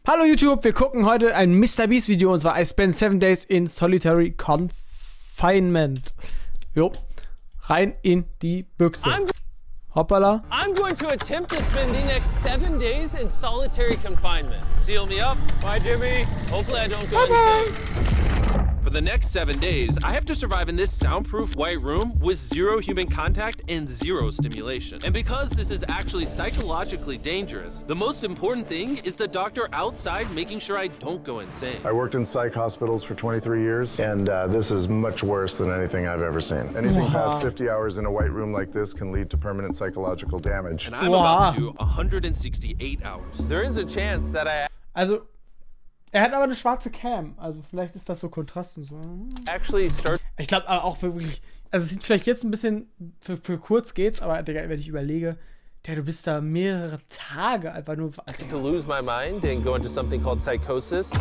Hallo YouTube, wir gucken heute ein Mr. Beast Video und zwar I spent 7 days in solitary confinement. Jo, rein in die Büchse. Hoppala. I'm going to attempt to spend the next 7 days in solitary confinement. Seal me up. Bye, Jimmy. Hopefully I don't go insane. For the next 7 days, I have to survive in this soundproof white room with 0 human contact and 0 stimulation. And because this is actually psychologically dangerous, the most important thing is the doctor outside making sure I don't go insane. I worked in psych hospitals for 23 years, and this is much worse than anything I've ever seen. Anything past 50 hours in a white room like this can lead to permanent psychological damage. And I'm about to do 168 hours. There is a chance that I Also, er hat aber eine schwarze Cam, also vielleicht ist das so Kontrast und so. actually start. Ich glaube aber auch wirklich, also es sieht vielleicht jetzt ein bisschen, für kurz geht's, aber Digga, wenn ich überlege, du bist da mehrere Tage einfach nur... To lose my mind and go into something called psychosis.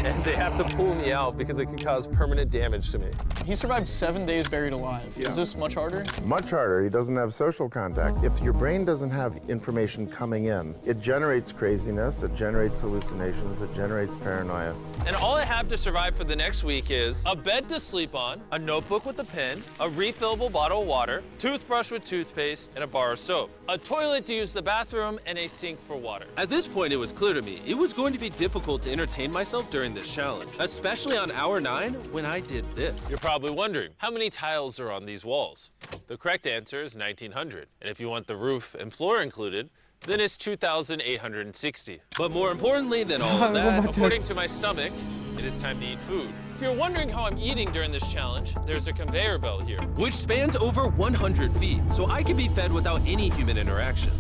And they have to pull me out because it could cause permanent damage to me. He survived 7 days buried alive. Yeah. Is this much harder? Much harder. He doesn't have social contact. If your brain doesn't have information coming in, it generates craziness, it generates hallucinations, it generates paranoia. And all I have to survive for the next week is a bed to sleep on, a notebook with a pen, a refillable bottle of water, toothbrush with toothpaste, and a bar of soap, a toilet to use the bathroom, and a sink for water. At this point, it was clear to me it was going to be difficult to entertain myself during this challenge, especially on hour 9 when I did this. You're probably wondering, how many tiles are on these walls? The correct answer is 1,900. And if you want the roof and floor included, then it's 2,860. But more importantly than all of that, according to my stomach, it is time to eat food. If you're wondering how I'm eating during this challenge, there's a conveyor belt here, which spans over 100 feet, so I can be fed without any human interaction.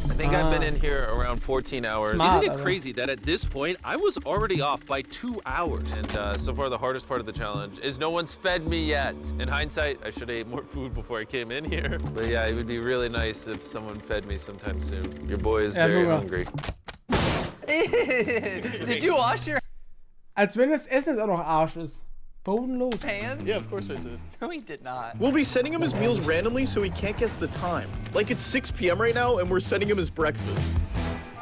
I think I've been in here around 14 hours. Smart, Isn't it crazy that at this point, I was already off by 2 hours? And so far, the hardest part of the challenge is no one's fed me yet. In hindsight, I should have ate more food before I came in here. But yeah, it would be really nice if someone fed me sometime soon. Your boy is very hungry. Did you wash your Als wenn das Essen jetzt auch noch Arsch ist. Bodenlos. hands? Yeah, of course I did. No, he did not. We'll be sending him his meals randomly so he can't guess the time. Like it's 6 p.m. right now and we're sending him his breakfast.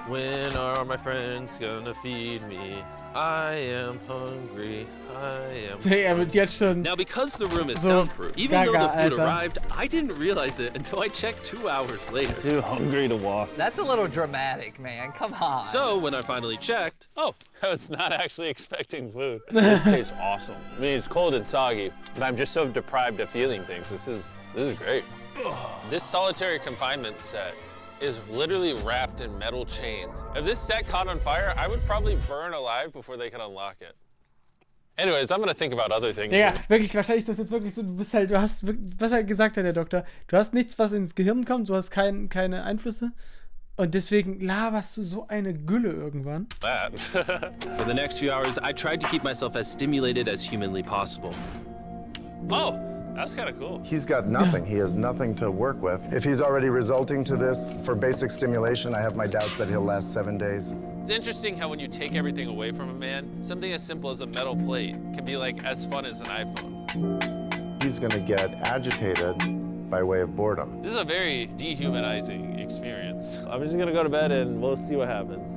When are my friends gonna feed me? I am hungry. I am. Er wird jetzt schon... Now, because the room is So soundproof, even though the gaga, food Alter. arrived, I didn't realize it until I checked 2 hours later. Too hungry to walk. That's a little dramatic, man. Come on. So when I finally checked, oh, I was not actually expecting food. This tastes awesome. I mean, it's cold and soggy, but I'm just so deprived of feeling things. This is great. This solitary confinement set is literally wrapped in metal chains. If this set caught on fire, I would probably burn alive before they could unlock it. Anyways, I'm gonna think about other things. Digga, wirklich, wahrscheinlich das jetzt wirklich so, du bist halt, du hast, was er gesagt hat, der Doktor, du hast nichts, was ins Gehirn kommt, du hast keine Einflüsse und deswegen laberst du so eine Gülle irgendwann. That. For the next few hours, I tried to keep myself as stimulated as humanly possible. Oh, that's kind of cool. He's got nothing. He has nothing to work with. If he's already resulting to this for basic stimulation, I have my doubts that he'll last 7 days. It's interesting how when you take everything away from a man, something as simple as a metal plate can be like as fun as an iPhone. He's gonna get agitated by way of boredom. This is a very dehumanizing experience. I'm just gonna go to bed and we'll see what happens.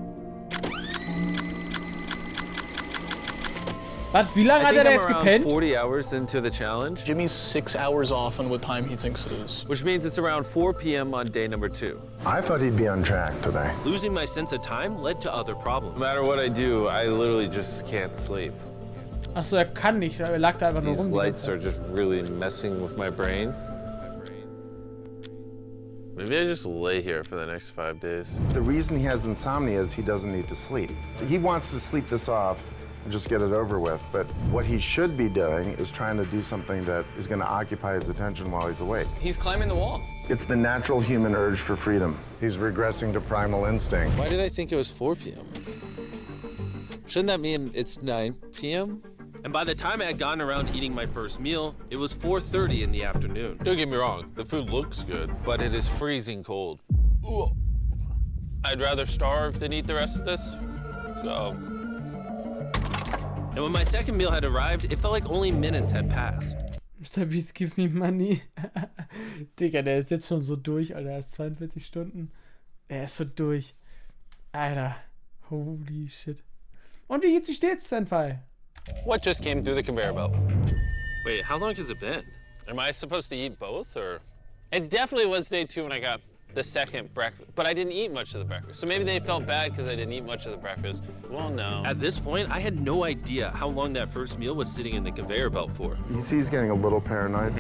Was, wie lange I hat think er da I'm jetzt around gepennt? 40 hours into the challenge, Jimmy's 6 hours off on what time he thinks it is. which means it's around 4 p.m. on day number 2. I thought he'd be on track today. Losing my sense of time led to other problems. No matter what I do, I literally just can't sleep. Achso, er kann nicht, er lag da einfach nur These rum. lights are just really messing with my brain. Maybe I just lay here for the next 5 days. The reason he has insomnia is he doesn't need to sleep. He wants to sleep this off and just get it over with, but what he should be doing is trying to do something that is gonna occupy his attention while he's awake. He's climbing the wall. It's the natural human urge for freedom. He's regressing to primal instinct. Why did I think it was 4 p.m.? Shouldn't that mean it's 9 p.m.? And by the time I had gotten around eating my first meal, it was 4:30 in the afternoon. Don't get me wrong, the food looks good, but it is freezing cold. Ugh. I'd rather starve than eat the rest of this, so. And when my second meal had arrived, it felt like only minutes had passed. Mr. Beast, give me money. Digga, der ist jetzt schon so durch, Alter. Er ist 42 Stunden. Er ist so durch. Alter. Holy shit. Und wie steht's, Senpai? What just came through the conveyor belt? Wait, how long has it been? Am I supposed to eat both, or? It definitely was day 2 when I got the second breakfast, but I didn't eat much of the breakfast. So maybe they felt bad because I didn't eat much of the breakfast. Well, no. At this point, I had no idea how long that first meal was sitting in the conveyor belt for. You see he's getting a little paranoid.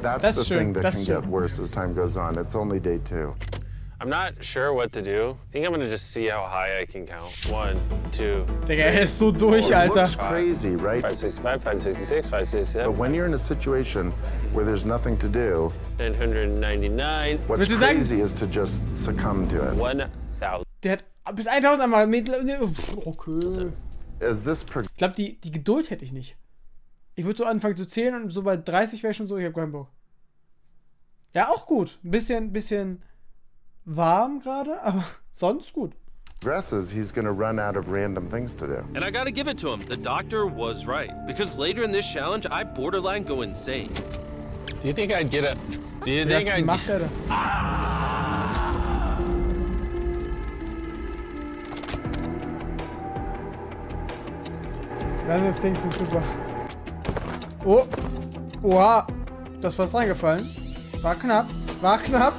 That's the thing that can get worse as time goes on. It's only day 2. I'm not sure what to do. I think I'm gonna just see how high I can count. 1, 2. Digga, er ist so durch, Alter. Looks crazy, right? 565, 566, 567. But when you're in a situation where there's nothing to do, 999. what's crazy is to just succumb to it. 1000. Der hat bis 1000 einmal mit. Okay. Ich glaube, die Geduld hätte ich nicht. Ich würde so anfangen zu zählen und so bei 30 wäre ich schon so, ich habe keinen Bock. Ja, auch gut. Ein bisschen warm gerade, aber sonst gut. Progresses, he's gonna run out of random things to do. And I gotta give it to him. The doctor was right. Because later in this challenge, I borderline go insane. Do you think I'd get a... Do you think Was I'd... macht er da? Random Things sind super. Oh. Oha. Das ist fast reingefallen. War knapp.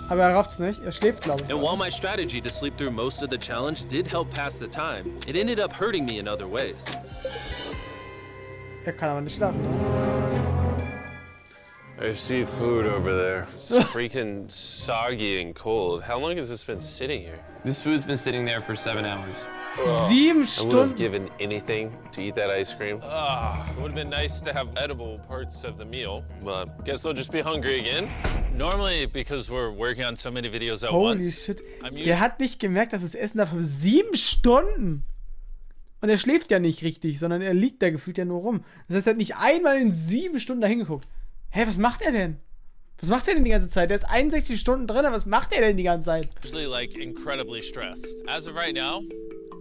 Aber er rafft's nicht. Er schläft, glaube ich. And while my strategy to sleep through most of the challenge did help pass the time, it ended up hurting me in other ways. Er kann aber nicht schlafen. I see food over there. It's freaking soggy and cold. How long has this been sitting here? This food's been sitting there for 7 hours. 7 I would have Stunden. given anything to eat that ice cream. It would have been nice to have edible parts of the meal, but guess I'll just be hungry again. Normally, because we're working on so many videos at Holy once, shit. I'm Der hat nicht gemerkt, dass das Essen dafür 7 Stunden. Und er schläft ja nicht richtig, sondern er liegt da gefühlt ja nur rum. Das heißt, er hat nicht einmal in 7 Stunden da hingeguckt. Hä, was macht er denn? Was macht er denn die ganze Zeit? Der ist 61 Stunden drin, was macht er denn die ganze Zeit? usually like incredibly stressed. As of right now,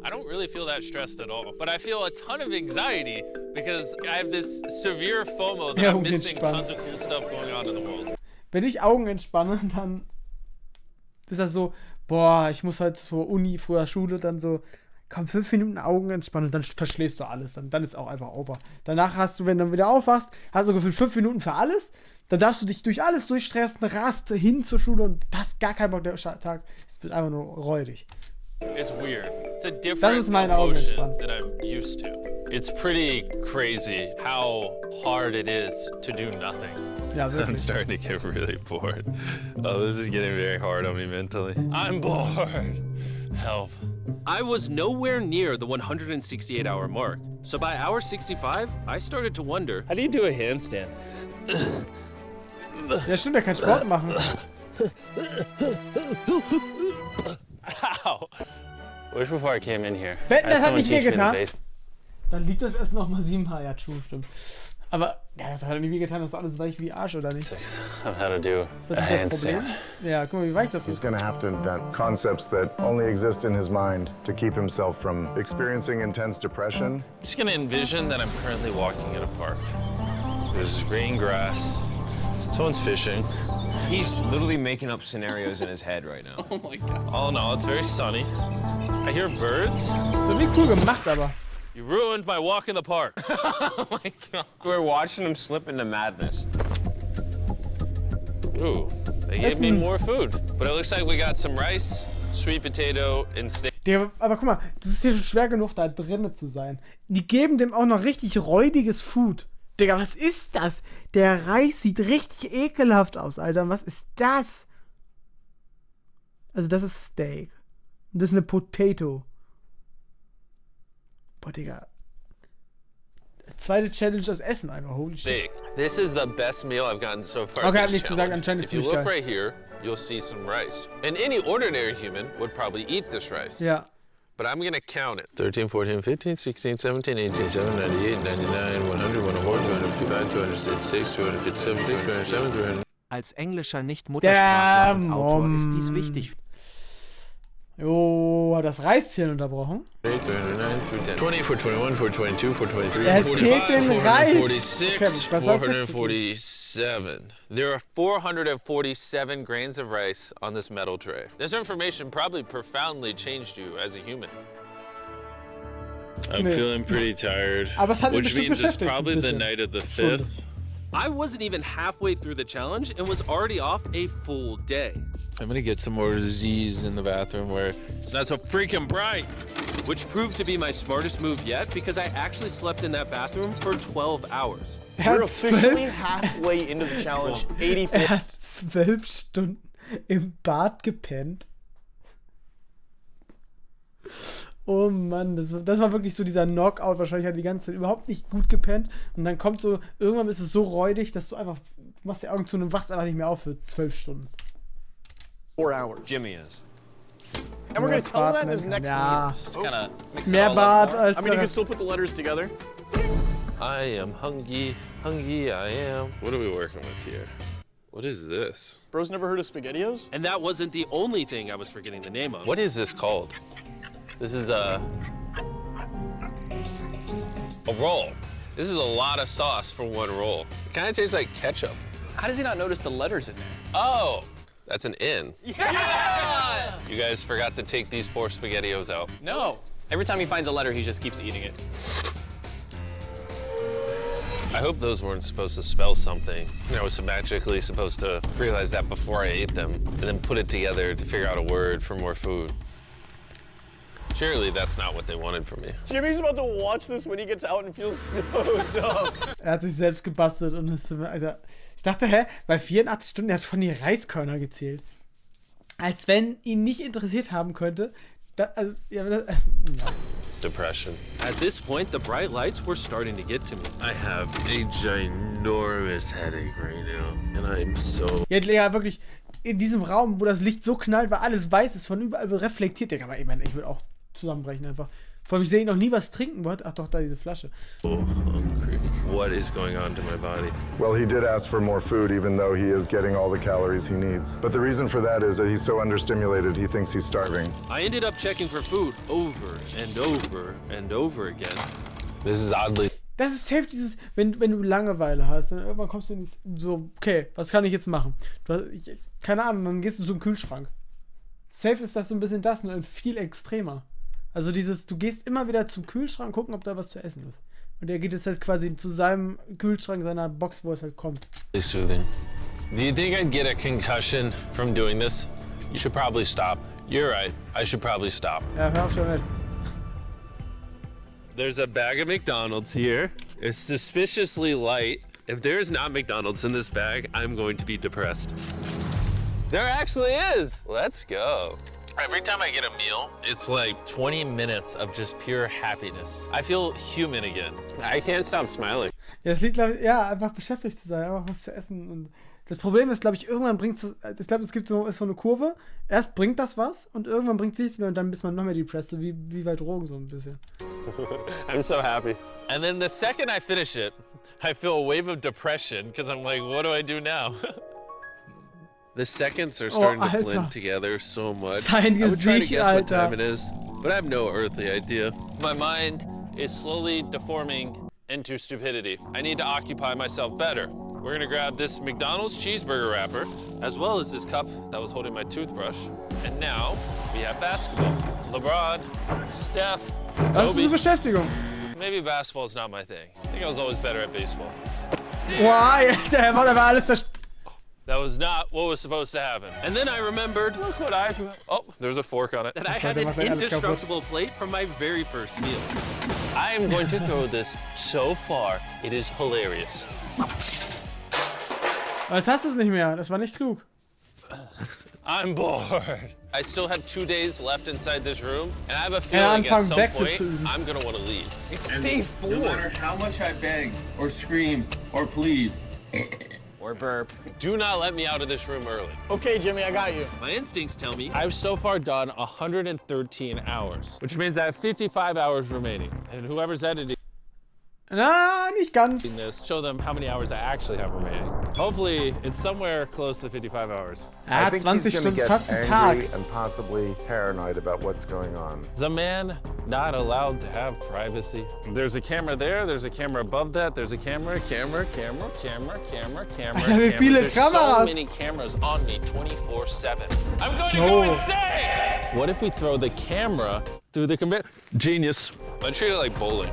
I don't really feel that stressed at all, but I feel a ton of anxiety because I have this severe FOMO that I'm missing tons of cool stuff going on in the world. Wenn ich Augen entspanne, dann ist das so, boah, ich muss heute zur Uni, früher Schule, dann so, komm, 5 Minuten Augen entspannen und dann verschläfst du alles. Dann ist auch einfach over. Danach hast du, wenn du wieder aufwachst, hast du gefühlt 5 Minuten für alles. Dann darfst du dich durch alles durchstressen, rast hin zur Schule und hast gar keinen Bock, der Tag. Es wird einfach nur räudig. It's weird. It's a Das different ist meine Augen emotion entspannen. that I'm used to. It's pretty crazy how hard it is to do nothing. Ja, I'm wirklich. starting to get really bored. Oh, this is getting very hard on me mentally. I'm bored. Help. I was nowhere near the 168-hour mark. So by hour 65, I started to wonder, how do you do a handstand? Ja, stimmt, der kann Sport machen. Ow. Wish before I came in here. Wetten, I had das hat someone nicht teach me the wehgetan? basics. Dann liegt das Essen nochmal 7 Mal. Ja, true, stimmt. Aber, ja, das hat nicht wehgetan, das ist alles weich wie Arsch, oder nicht? Of how to do Ist das a nicht das Problem? handstand. Ja, guck mal, wie weich das He's ist. gonna have to invent concepts that only exist in his mind to keep himself from experiencing intense depression. I'm just gonna envision that I'm currently walking in a park. There's green grass. Someone's fishing. He's literally making up scenarios in his head right now. Oh my god. All in all, it's very sunny. I hear birds. So wie cool gemacht, aber. You ruined my walk in the park. Oh my god. We're watching him slip into madness. Ooh, they gave me more food. But it looks like we got some rice, sweet potato, and steak. Aber guck mal, das ist hier schon schwer genug, da drinnen zu sein. Die geben dem auch noch richtig räudiges Food. Digga, was ist das? Der Reis sieht richtig ekelhaft aus, Alter. Was ist das? Also das ist Steak. Und das ist eine Potato. Boah, Digga. Zweite Challenge, das Essen einfach. Holy shit. Steak. This is the best meal I've gotten so far. Okay, this hab nichts gesagt, challenge. anscheinend ist If you ziemlich look geil. right here, you'll see some rice. And any ordinary human would probably eat this rice. Ja. But I'm gonna count it. 13, 14, 15, 16, 17, 18, 17, 98, 99, 100, 104, 255, 266, 257, 207, 300. Als englischer Nicht-Muttersprachler und Autor ist dies wichtig. Jo, hat das Reiszählen unterbrochen. 20, 421, 422, 423, Er zählt den Reis. 446, Okay, was soll's nächstes 447. There are 447 grains of rice on this metal tray. This information probably profoundly changed you as a human. I'm feeling pretty tired, Aber es hat ihn which bestimmt means it's beschäftigt. probably ein the bisschen. night of the Stunde. 5th. I wasn't even halfway through the challenge and was already off a full day. I'm gonna get some more Z's in the bathroom where it's not so freaking bright. Which proved to be my smartest move yet because I actually slept in that bathroom for 12 hours. Er We're hat, officially 12, halfway into the challenge. 84. er hat 12 Stunden im Bad gepennt. Oh Mann, das war wirklich so dieser Knockout. Wahrscheinlich hat er die ganze Zeit überhaupt nicht gut gepennt. Und dann kommt so, irgendwann ist es so räudig, dass du einfach, du machst die Augen zu und wachst einfach nicht mehr auf für 12 Stunden. 4 hours. Jimmy is. And we're gonna tell him that in his next Ja, meal. Kinda mix ist it mehr all up Bad more. als I mean, you can still put the letters together. I am hungry, hungry I am. What are we working with here? What is this? Bro's never heard of SpaghettiOs? And that wasn't the only thing I was forgetting the name of. What is this called? This is a roll. This is a lot of sauce for one roll. It kind of tastes like ketchup. How does he not notice the letters in there? Oh, that's an N. Yeah! You guys forgot to take these 4 SpaghettiOs out. No. Every time he finds a letter, he just keeps eating it. I hope those weren't supposed to spell something. I was magically supposed to realize that before I ate them and then put it together to figure out a word for more food. Surely that's not what they wanted from me. Jimmy's about to watch this when he gets out and feels so dumb. er hat sich selbst gebastelt und ist, Alter, ich dachte, hä, bei 84 Stunden, er hat von die Reiskörner gezählt. Als wenn ihn nicht interessiert haben könnte. Also, ja. Depression. At this point, the bright lights were starting to get to me. I have a ginormous headache right now, and I'm so... Ja, wirklich, in diesem Raum, wo das Licht so knallt, weil alles weiß ist, von überall reflektiert. Ich meine, ich würde auch zusammenbrechen einfach. Vor allem, ich sehe noch nie was trinken wollte. Ach doch, da diese Flasche. hungry. What is going on to my body? Well, he did ask for more food, even though he is getting all the calories he needs. But the reason for that is that he's so understimulated, he thinks he's starving. I ended up checking for food over and over and over again. This is oddly... Das ist safe dieses, wenn du Langeweile hast, dann irgendwann kommst du in so, okay, was kann ich jetzt machen? Keine Ahnung, dann gehst du zum Kühlschrank. Safe ist das so ein bisschen das, nur viel extremer. Also dieses, du gehst immer wieder zum Kühlschrank, gucken, ob da was zu essen ist. Und er geht jetzt halt quasi zu seinem Kühlschrank, seiner Box, wo es halt kommt. soothing. Do you think I'd get a concussion from doing this? You should probably stop. You're right. I should probably stop. Ja, hör auf damit. There's a bag of McDonald's here. It's suspiciously light. If there is not McDonald's in this bag, I'm going to be depressed. There actually is. Let's go. Every time I get a meal, it's like 20 minutes of just pure happiness. I feel human again. I can't stop smiling. Ja, es liegt, glaube ich, ja, einfach beschäftigt zu sein, einfach was zu essen. Und das Problem ist, glaube ich, irgendwann bringt es, ich glaube, es gibt ist so eine Kurve. Erst bringt das was und irgendwann bringt es nichts mehr und dann ist man noch mehr depressed, so wie bei Drogen so ein bisschen. I'm so happy. And then the second I finish it, I feel a wave of depression because I'm like, what do I do now? The seconds are starting to Alter. blend together so much. Sein I would try to Gesicht, guess what Alter. time it is, but I have no earthly idea. My mind is slowly deforming into stupidity. I need to occupy myself better. We're gonna grab this McDonald's cheeseburger wrapper, as well as this cup that was holding my toothbrush. And now we have basketball. LeBron, Steph, Das ist eine Kobe. Beschäftigung. Maybe basketball is not my thing. I think I was always better at baseball. Boah, Alter, er war aber alles That was not what was supposed to happen. And then I remembered, look what I... Oh, there's a fork on it. That I had an indestructible plate from my very first meal. I am going to throw this so far, it is hilarious. Jetzt hast du es nicht mehr, das war nicht klug. I'm bored. I still have 2 days left inside this room, and I have a feeling at anfangen, some Backflip point zu üben. I'm gonna want to leave. It's day 4. No matter how much I beg or scream or plead, Or burp. Do not let me out of this room early. Okay, Jimmy, I got you. My instincts tell me I've so far done 113 hours, which means I have 55 hours remaining. And whoever's editing Na, nicht ganz. this, show them how many hours I actually have remaining. Hopefully, it's somewhere close to 55 hours. Er hat I think 20 he's gonna Stunden, get fast einen angry Tag. and possibly paranoid about what's going on. Is a man not allowed to have privacy? There's a camera there, there's a camera above that, there's a camera. Alter, wie Camera. viele There's so Kameras? many cameras on me 24/7. I'm going to go insane! What if we throw the camera through the conveyor? Genius. I treat it like bowling.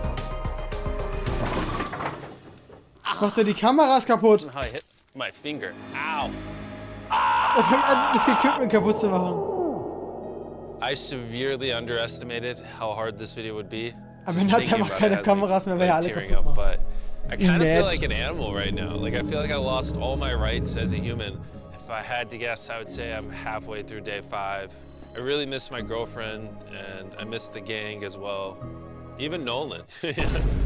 Macht er die Kameras kaputt? How I hit my finger. Ow. Er fängt an, das Equipment kaputt zu machen. I severely underestimated how hard this video would be. Aber Just dann hat er thinking einfach about keine it has me, Kameras mehr, weil er alle tearing kaputt up, macht. but I kind of feel Mad. like an animal right now. Like I feel like I lost all my rights as a human. If I had to guess, I would say I'm halfway through day 5. I really miss my girlfriend, and I miss the gang as well. Even Nolan.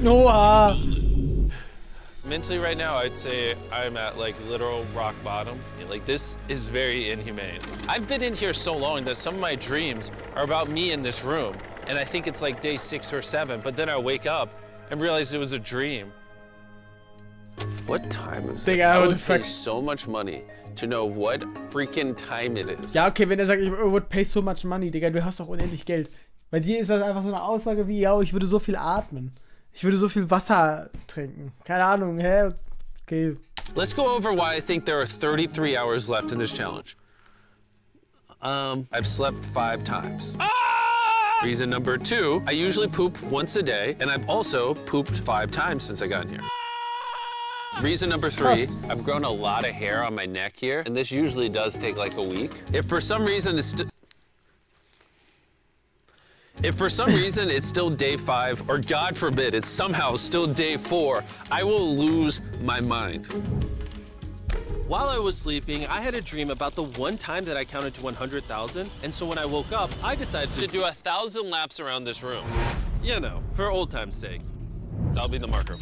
Noah! Mentally right now, I'd say I'm at like literal rock bottom. Like this is very inhumane. I've been in here so long that some of my dreams are about me in this room. And I think it's like day 6 or 7, but then I wake up and realize it was a dream. What time is it? Digga, I what would the fuck? pay so much money to know what freaking time it is. Ja, okay, wenn er sagt, ich would pay so much money, Digga, du hast doch unendlich Geld. Bei dir ist das einfach so eine Aussage wie, ja, ich würde so viel atmen. Ich würde so viel Wasser trinken. Keine Ahnung, hä? Okay. Let's go over why I think there are 33 hours left in this challenge. I've slept 5 times. Reason number 2, I usually poop once a day, and I've also pooped 5 times since I got in here. Reason number 3, I've grown a lot of hair on my neck here, and this usually does take like a week. If for some reason it's still day 5, or God forbid, it's somehow still day 4, I will lose my mind. While I was sleeping, I had a dream about the one time that I counted to 100,000, and so when I woke up, I decided to do 1,000 laps around this room. You know, for old time's sake. That'll be the marker.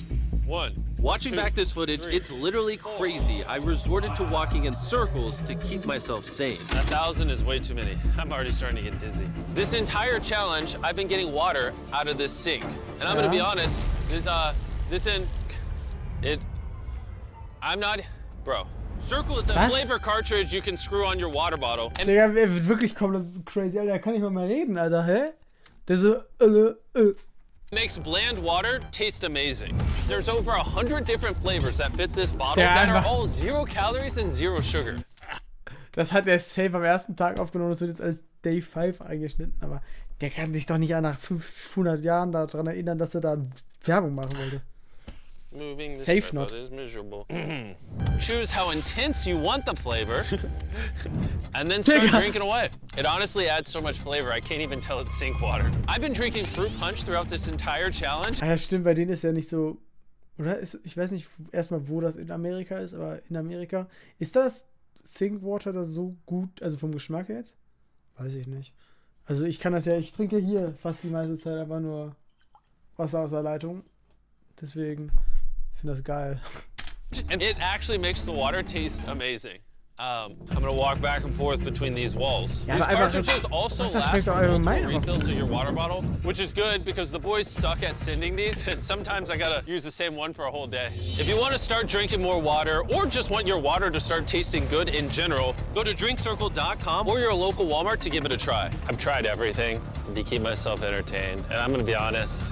1. Watching back this footage, it's literally crazy. I resorted to walking in circles to keep myself sane. 1,000 is way too many. I'm already starting to get dizzy. This entire challenge, I've been getting water out of this sink. And I'm gonna be honest, bro. Circle is a Was? flavor cartridge you can screw on your water bottle. And Digga, er wird wirklich komplett crazy, Alter. Er kann nicht mal mehr reden, Alter, hä? Der so, makes bland water taste amazing. There's over 100 different flavors that fit this bottle Der that are einfach- all 0 calories and 0 sugar. Das hat er safe am ersten Tag aufgenommen, das wird jetzt als Day 5 eingeschnitten, aber der kann sich doch nicht nach 500 Jahren daran erinnern, dass er da Werbung machen wollte. Moving this Safe tripod not. is miserable. Choose how intense you want the flavor, and then start Digga. drinking away. It honestly adds so much flavor, I can't even tell it's sink water. I've been drinking fruit punch throughout this entire challenge. Ah ja, stimmt, bei denen ist ja nicht so, oder? Ich weiß nicht erstmal, wo das in Amerika ist, aber in Amerika, ist das Sinkwater da so gut, also vom Geschmack jetzt? Weiß ich nicht. Also ich trinke hier fast die meiste Zeit einfach nur Wasser aus der Leitung. Deswegen, ich finde das geil. And it actually makes the water taste amazing. I'm gonna walk back and forth between these walls. Ja, These aber einfach cartridges das- also das last schmeckt for doch allgemein multiple einfach refills of your water bottle, which is good because the boys suck at sending these, and sometimes I gotta use the same one for a whole day. If you want to start drinking more water, or just want your water to start tasting good in general, go to drinkcircle.com or your local Walmart to give it a try. I've tried everything to keep myself entertained, and I'm gonna be honest,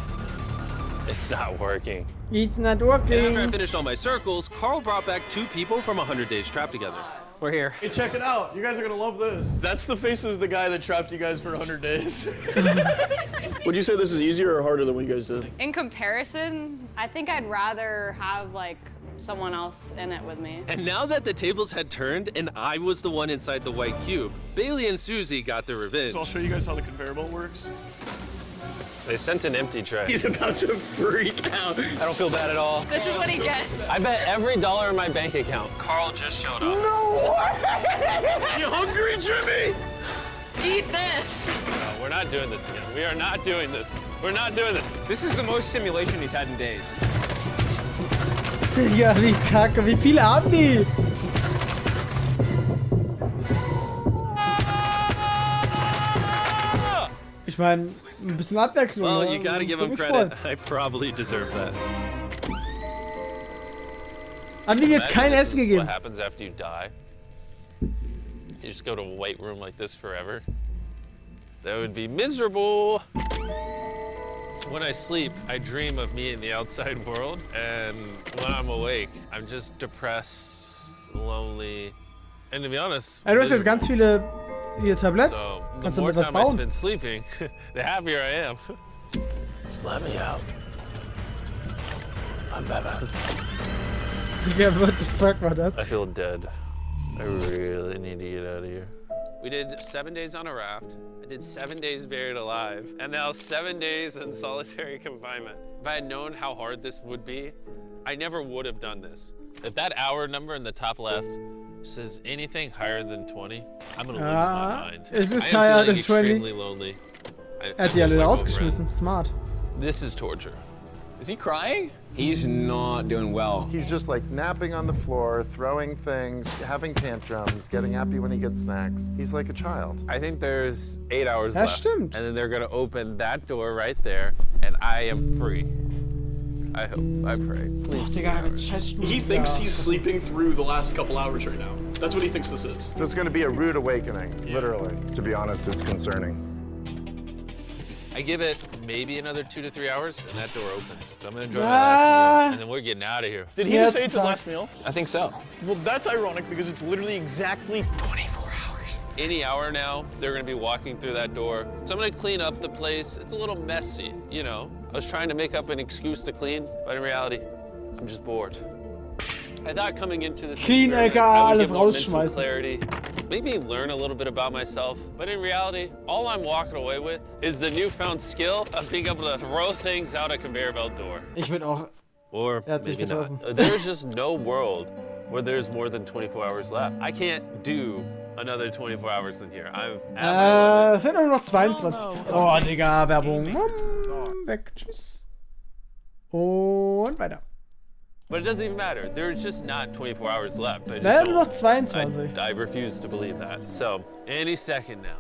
it's not working. It's not And after I working. finished all my circles, Carl brought back 2 people from 100 Days Trapped Together. We're here. Hey, check it out. You guys are gonna love this. That's the face of the guy that trapped you guys for 100 days. Would you say this is easier or harder than what you guys did? In comparison, I think I'd rather have like someone else in it with me. And now that the tables had turned and I was the one inside the white cube, Bailey and Susie got their revenge. So I'll show you guys how the conveyor belt works. They sent an empty tray. He's about to freak out. I don't feel bad at all. This is what he gets. I bet every dollar in my bank account. Carl just showed up. You hungry, Jimmy? Eat this. No, we're not doing this again. We are not doing this. We're not doing this. This is the most stimulation he's had in days. Ja, wie kacke, wie viele haben die? Ich meine, ein bisschen Abwechslung. Well, ne? you gotta give Fühl him mich credit. voll. I probably deserve that. Haben die jetzt kein Imagine Essen this is gegeben? what happens after you die. You just go to a white room like this forever. That would be miserable. When I sleep, I dream of me in the outside world, and when I'm awake, I'm just depressed, lonely, and to be honest, Ja, du hast jetzt miserable. ganz viele hier Tabletts. So the Kannst du more mit was time I bauen? spend sleeping, the happier I am. Let me out. I'm Batman. Ja, what the fuck war das? I feel dead. I really need to get out of here. We did 7 days on a raft. I did 7 days buried alive, and now 7 days in solitary confinement. If I had known how hard this would be, I never would have done this. If that hour number in the top left says anything higher than 20, I'm gonna lose my mind. Is this I am higher feeling than 20? extremely lonely. Er hat die alle rausgeschmissen. Smart. This is torture. Is he crying? He's not doing well. He's just like napping on the floor, throwing things, having tantrums, getting happy when he gets snacks. He's like a child. I think there's 8 hours Das left. stimmt. And then they're gonna open that door right there, and I am free. I hope, I pray. Please. Digga, mit Cheststuhl. He thinks he's sleeping through the last couple hours right now. That's what he thinks this is. So it's going to be a rude awakening, literally. To be honest, it's concerning. I give it maybe another 2 to 3 hours, and that door opens. So I'm gonna enjoy my last meal, and then we're getting out of here. Did he Yeah, just say it's it's his tough. last meal? I think so. Well, that's ironic because it's literally exactly 24 hours. Any hour now, they're gonna be walking through that door. So I'm gonna clean up the place. It's a little messy, you know. I was trying to make up an excuse to clean, but in reality, I'm just bored. I thought coming into this Clean, experiment, aka I would alles get more mental rausschmeißen. clarity, maybe learn a little bit about myself. But in reality, all I'm walking away with is the newfound skill of being able to throw things out a conveyor belt door. Ich würde auch. Or Er hat sich maybe getroffen. not. There's just no world where there's more than 24 hours left. I can't do another 24 hours in here. I'm at my limit. Es sind nur noch 22. Oh, Digga, Werbung. Weg. Tschüss. Und weiter. But it doesn't even matter. There's just not 24 hours left. I just Naja, nur noch don't. 22. I refuse to believe that. So, any second now.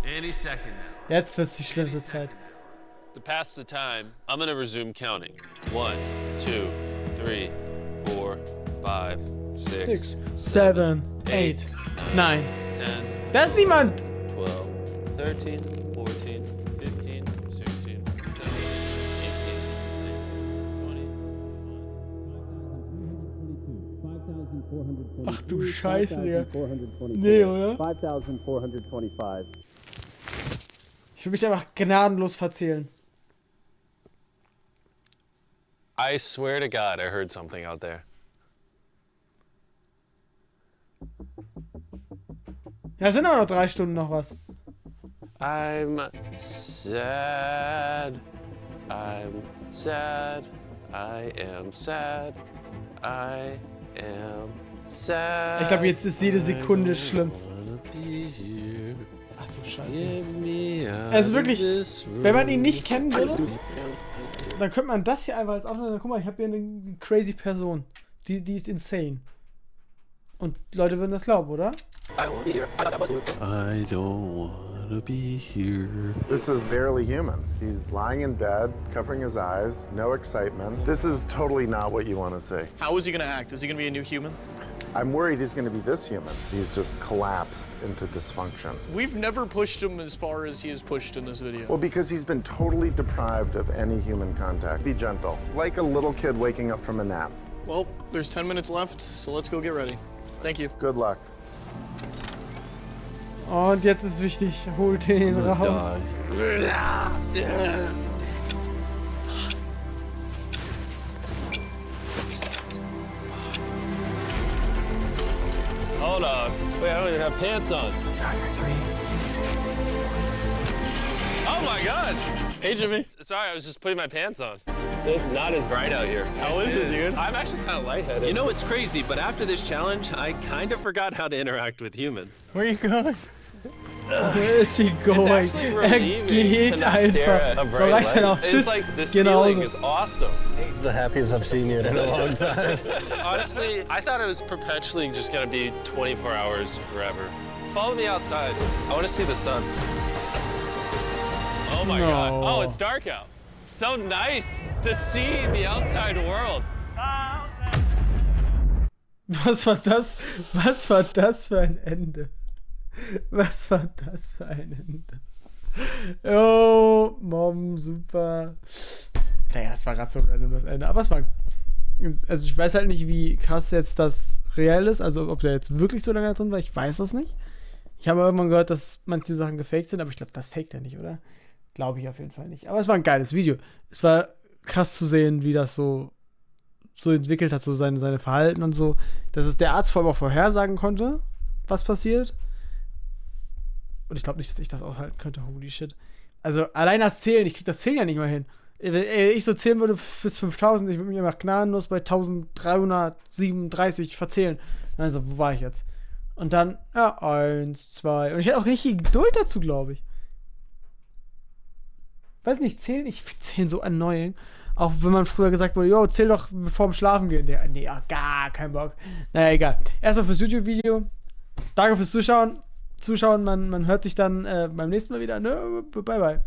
Any second now. Jetzt wird's die schlimmste Zeit. To pass the time, I'm gonna resume counting. 1, 2, 3, 4, 5, 6, 6, 7, 8, 9. 10, Da ist niemand! 12, 13, 14, 15, 16, 17, 18, 19, 20. Ach du Scheiße, Digga. Nee, oder? 5,425. Ich will mich einfach gnadenlos verzählen. I swear to God, I heard something out there. Ja, sind aber noch 3 Stunden noch was. I'm sad. I'm sad. I am sad. I am sad. Ich glaube, jetzt ist jede Sekunde schlimm. Wanna be here. Ach du Scheiße. Get me out Also wirklich, of this room. wenn man ihn nicht kennen würde, dann könnte man das hier einfach als Aufnahme sagen, guck mal, ich habe hier eine crazy Person. Die ist insane. Und Leute würden das glauben, oder? I don't wanna be here. This is barely human. He's lying in bed, covering his eyes, no excitement. This is totally not what you want to see. How is he gonna act? Is he gonna be a new human? I'm worried he's going to be this human. He's just collapsed into dysfunction. We've never pushed him as far as he is pushed in this video. Well, because he's been totally deprived of any human contact. Be gentle, like a little kid waking up from a nap. Well, there's 10 minutes left, so let's go get ready. Thank you. Good luck. Und jetzt ist wichtig, holt den raus. Hold on. Wait, I don't even have pants on. Oh my gosh. Hey, Jimmy. Sorry, I was just putting my pants on. It's not as bright out here. How is it, dude? I'm actually kind of lightheaded. You know what's crazy, but after this challenge, I kind of forgot how to interact with humans. Where are you going? Where is he going? It's actually relieving to geht not stare at a einfach. So bright reicht dann light. auch. It's Tschüss. like the Geh nach ceiling Hause. is awesome. The happiest I've seen you in a long time. Honestly, I thought it was perpetually just gonna be 24 hours forever. Follow me outside. I want to see the sun. Oh my God. No. Oh, it's dark out. So nice to see the outside world. Was war das? Was war das für ein Ende? Was war das für ein Ende? Oh, Mom, super. Naja, das war gerade so random, das Ende. Aber es war... Also ich weiß halt nicht, wie krass jetzt das real ist. Also ob der jetzt wirklich so lange drin war, ich weiß das nicht. Ich habe irgendwann gehört, dass manche Sachen gefaked sind, aber ich glaube, das faked er nicht, oder? Glaube ich auf jeden Fall nicht. Aber es war ein geiles Video. Es war krass zu sehen, wie das so entwickelt hat, so seine Verhalten und so. Dass es der Arzt vor allem auch vorhersagen konnte, was passiert. Und ich glaube nicht, dass ich das aushalten könnte. Holy shit. Also allein das Zählen, ich krieg das Zählen ja nicht mal hin. Wenn ich so zählen würde bis 5000, ich würde mich einfach gnadenlos bei 1337 verzählen. Also, wo war ich jetzt? Und dann, ja, 1, 2. Und ich hätte auch richtig Geduld dazu, glaube ich. Weiß nicht, ich zählen so annoying. Auch wenn man früher gesagt wurde, yo, zähl doch bevor dem Schlafen gehen. Nee, gar kein Bock. Naja, egal. Erstmal fürs YouTube-Video. Danke fürs Zuschauen. Man hört sich dann beim nächsten Mal wieder. Ne? Bye, bye.